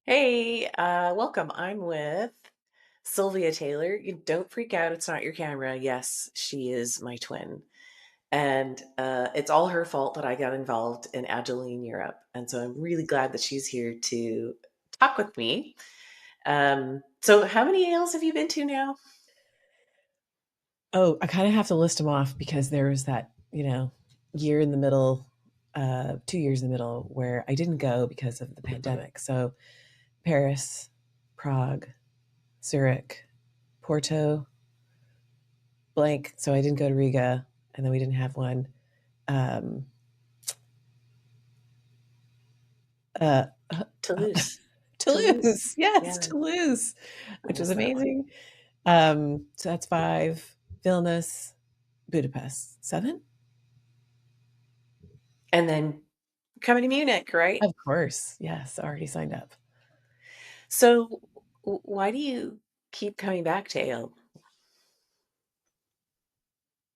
Hey, welcome. I'm with Sylvia Taylor. You don't freak out. It's not your camera. Yes, she is my twin. And it's all her fault that I got involved in Agiline Europe. And so I'm really glad that she's here to talk with me. So how many ales have you been to now? Oh, I kind of have to list them off because there was that, year in the middle, 2 years in the middle where I didn't go because of the pandemic. So Paris, Prague, Zurich, Porto, blank. So I didn't go to Riga, and then we didn't have one. Um, uh, Toulouse. Toulouse. Toulouse, yes, Yeah, Toulouse, I which was missed that one. amazing. So that's five. Vilnius, Budapest, seven. And then coming to Munich, right? Of course, yes, already signed up. So why do you keep coming back to ale?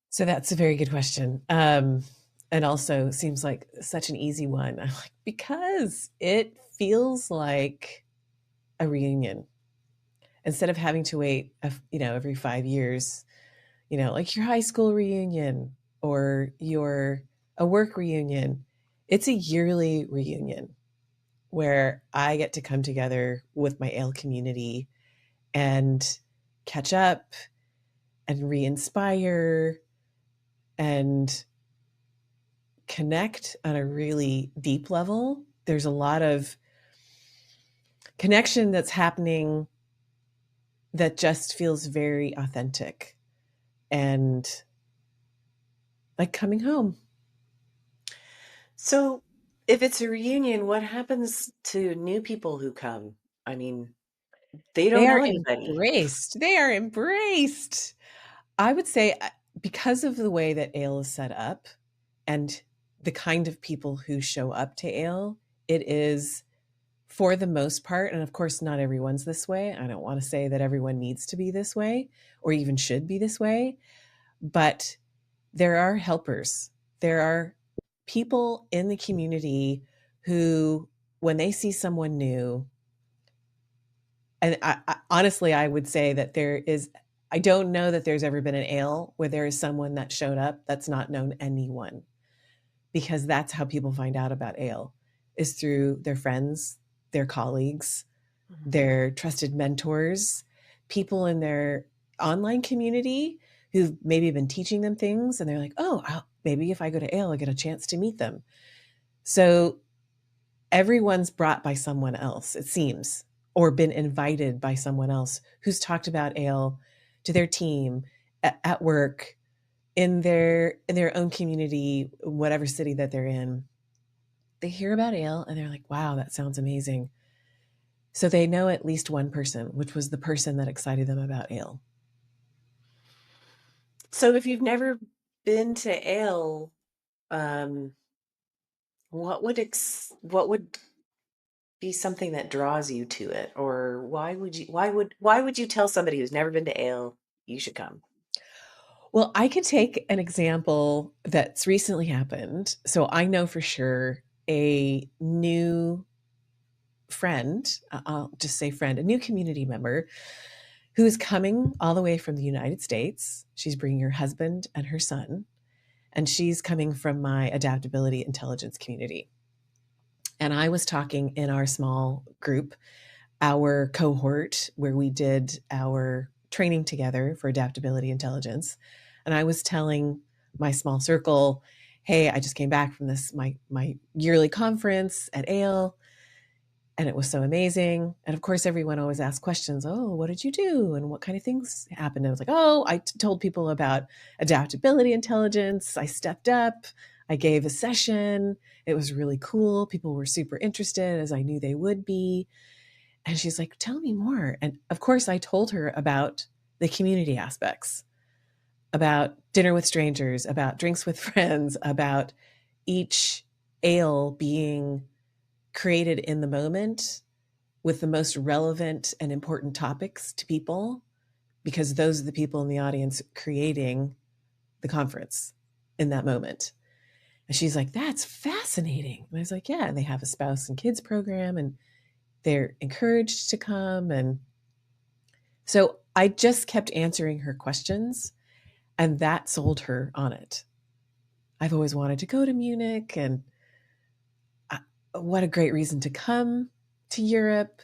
So that's a very good question. And also seems like such an easy one. I'm like, because it feels like a reunion instead of having to wait, every 5 years, like your high school reunion or your a work reunion. It's a yearly reunion where I get to come together with my ale community and catch up and re-inspire and connect on a really deep level. There's a lot of connection that's happening that just feels very authentic and like coming home. So, if it's a reunion, what happens to new people who come? I mean, they don't They are know anybody. embraced. They are embraced. I would say because of the way that Ale is set up and the kind of people who show up to Ale, it is for the most part, and of course, not everyone's this way. I don't want to say that everyone needs to be this way or even should be this way, but there are helpers. There are people in the community who, when they see someone new, and honestly, I would say that I don't know that there's ever been an ale where there is someone that showed up that's not known anyone, because that's how people find out about ale is through their friends, their colleagues, Mhm. their trusted mentors, people in their online community who've maybe been teaching them things, and they're like, oh, maybe if I go to Ale, I get a chance to meet them. So everyone's brought by someone else, it seems, or been invited by someone else who's talked about Ale to their team at work, in their own community, whatever city that they're in. They hear about Ale and they're like, wow, that sounds amazing. So they know at least one person, which was the person that excited them about Ale. So, if you've never been to Ale, um, what would be something that draws you to it, or why would you tell somebody who's never been to Ale you should come? Well, I could take an example that's recently happened. So I know for sure a new friend, I'll just say friend, a new community member who is coming all the way from the United States. She's bringing her husband and her son, and she's coming from my adaptability intelligence community. And I was talking in our small group, our cohort, where we did our training together for adaptability intelligence. And I was telling my small circle, hey, I just came back from my yearly conference at Ale, and it was so amazing. And of course, everyone always asks questions. Oh, what did you do? And what kind of things happened? And I was like, oh, told people about adaptability intelligence. I stepped up. I gave a session. It was really cool. People were super interested, as I knew they would be. And she's like, tell me more. And of course, I told her about the community aspects, about dinner with strangers, about drinks with friends, about each ale being created in the moment with the most relevant and important topics to people, because those are the people in the audience creating the conference in that moment. And she's like, that's fascinating. And I was like, yeah. And they have a spouse and kids program. And they're encouraged to come. And so I just kept answering her questions, and that sold her on it. I've always wanted to go to Munich, and uh, what a great reason to come to Europe.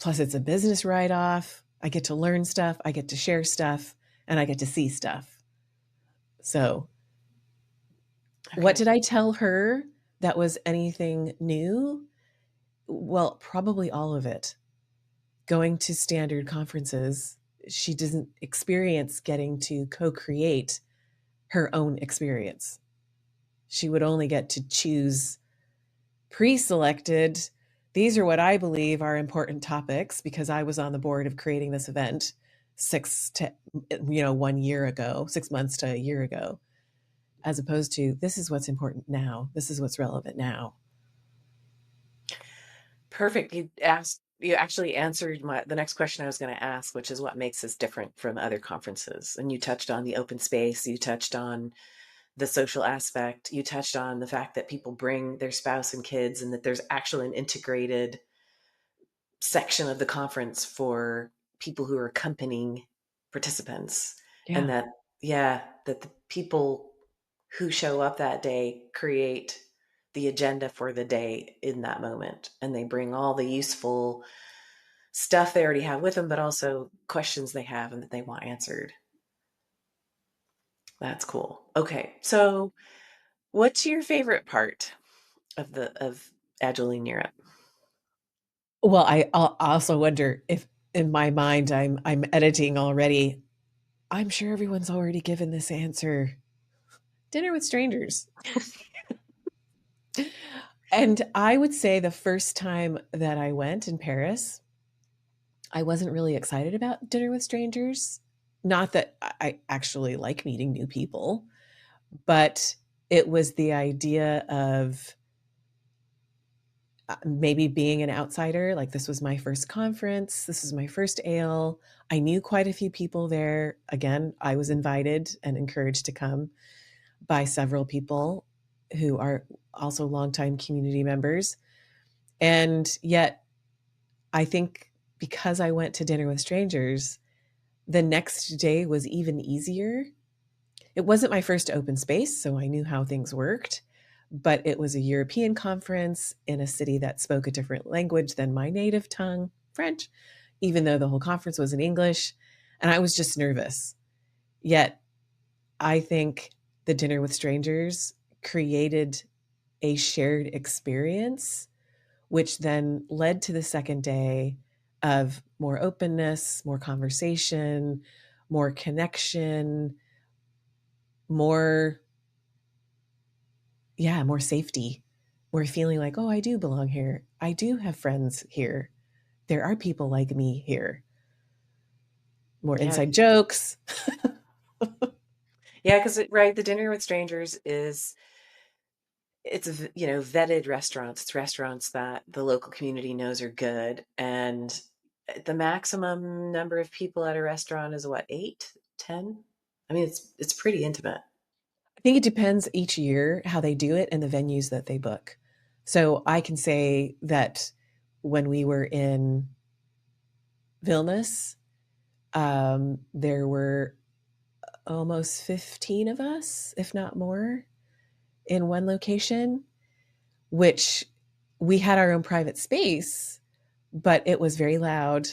Plus, it's a business write off. I get to learn stuff, I get to share stuff, and I get to see stuff. So, what Okay. did I tell her that was anything new? Well, probably all of it. Going to standard conferences, she doesn't experience getting to co create her own experience. She would only get to choose pre-selected. These are what I believe are important topics because I was on the board of creating this event 1 year ago, 6 months to a year ago, as opposed to this is what's important now. This is what's relevant now. Perfect. You actually answered the next question I was going to ask, which is what makes us different from other conferences. And you touched on the open space, you touched on the social aspect, you touched on the fact that people bring their spouse and kids and that there's actually an integrated section of the conference for people who are accompanying participants. And Yeah. that, yeah, that the people who show up that day create the agenda for the day in that moment. And they bring all the useful stuff they already have with them, but also questions they have and that they want answered. That's cool. Okay. So what's your favorite part of Agile in Europe? Well, I also wonder if in my mind I'm editing already. I'm sure everyone's already given this answer. Dinner with strangers. And I would say the first time that I went in Paris, I wasn't really excited about dinner with strangers. Not that I actually like meeting new people, but it was the idea of maybe being an outsider. Like, this was my first conference, this is my first ale. I knew quite a few people there. Again, I was invited and encouraged to come by several people who are also longtime community members. And yet, I think because I went to dinner with strangers, the next day was even easier. It wasn't my first open space, so I knew how things worked, but it was a European conference in a city that spoke a different language than my native tongue, French, even though the whole conference was in English. And I was just nervous. Yet, I think the dinner with strangers created a shared experience, which then led to the second day of more openness, more conversation, more connection, more, yeah, more safety. More feeling like, oh, I do belong here. I do have friends here. There are people like me here. More Yeah. inside jokes. Yeah, because right, the dinner with strangers is it's vetted restaurants. It's restaurants that the local community knows are good, and the maximum number of people at a restaurant is what, 8, 10? I mean, it's pretty intimate. I think it depends each year how they do it and the venues that they book. So I can say that when we were in Vilnius, there were almost 15 of us, if not more, in one location, which we had our own private space, but it was very loud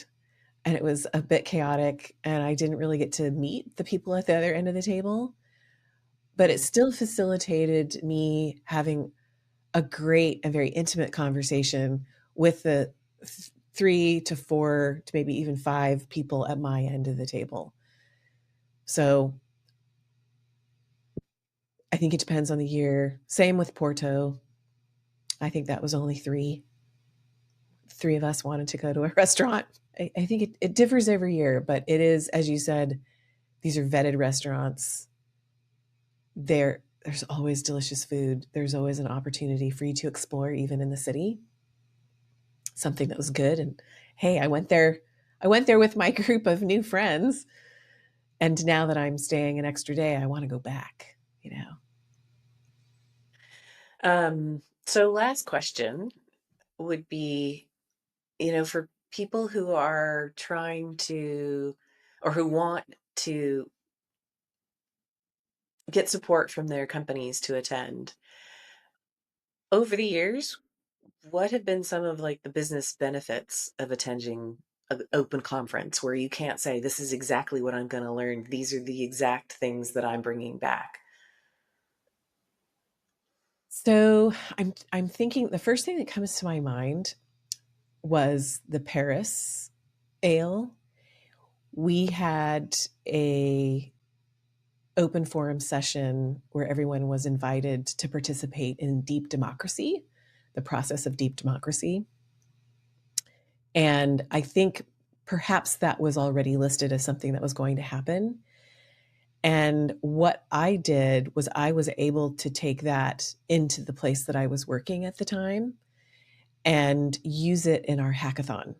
and it was a bit chaotic. And I didn't really get to meet the people at the other end of the table, but it Mm. still facilitated me having a great and very intimate conversation with the 3 to 4 to maybe even 5 people at my end of the table. So I think it depends on the year. Same with Porto. I think that was only three. Three of us wanted to go to a restaurant. I think it differs every year, but it is, as you said, these are vetted restaurants. There's always delicious food. There's always an opportunity for you to explore, even in the city, something that was good. And hey, I went there. I went there with my group of new friends, and now that I'm staying an extra day, I want to go back. You know, So last question would be, for people who are trying to or who want to get support from their companies to attend, over the years, what have been some of like the business benefits of attending an open conference where you can't say, this is exactly what I'm going to learn. These are the exact things that I'm bringing back. So I'm thinking the first thing that comes to my mind was the Paris ale. We had a open forum session where everyone was invited to participate in deep democracy, the process of deep democracy. And I think perhaps that was already listed as something that was going to happen. And what I did was I was able to take that into the place that I was working at the time and use it in our hackathon.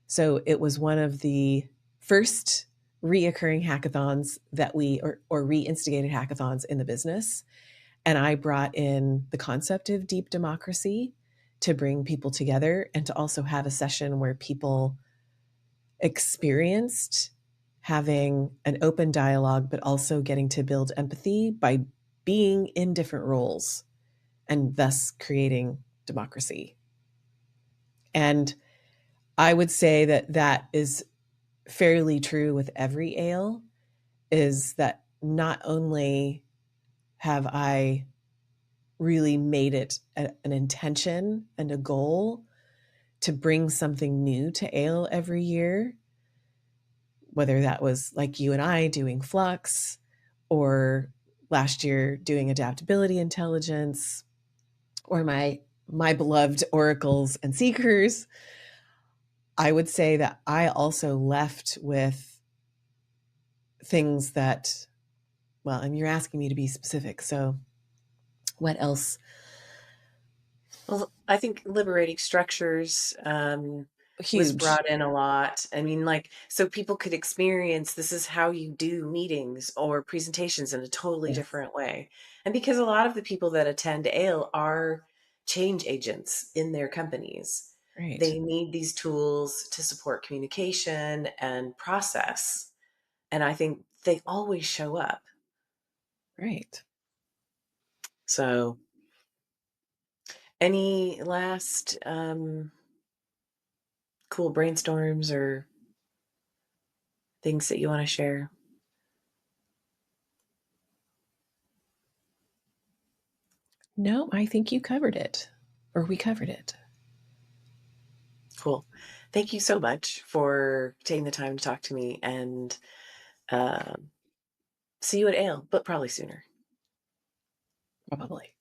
So it was one of the first reoccurring hackathons that or reinstigated hackathons in the business. And I brought in the concept of deep democracy to bring people together and to also have a session where people experienced having an open dialogue, but also getting to build empathy by being in different roles and thus creating democracy. And I would say that that is fairly true with every ale, is that not only have I really made it an intention and a goal to bring something new to ale every year, whether that was like you and I doing Flux, or last year doing adaptability intelligence, or my beloved oracles and seekers. I would say that I also left with things that, well, and you're asking me to be specific. So what else? Well, I think liberating structures was Huge. brought in a lot. I mean, like, so people could experience this is how you do meetings or presentations in a totally Yes. different way. And because a lot of the people that attend ALE are change agents in their companies, Right. they need these tools to support communication and process. And I think they always show up. Right. So, any last cool brainstorms or things that you want to share? No, I think you covered it, or we covered it. Cool. Thank you so much for taking the time to talk to me and um, see you at Ale, but probably sooner. Probably.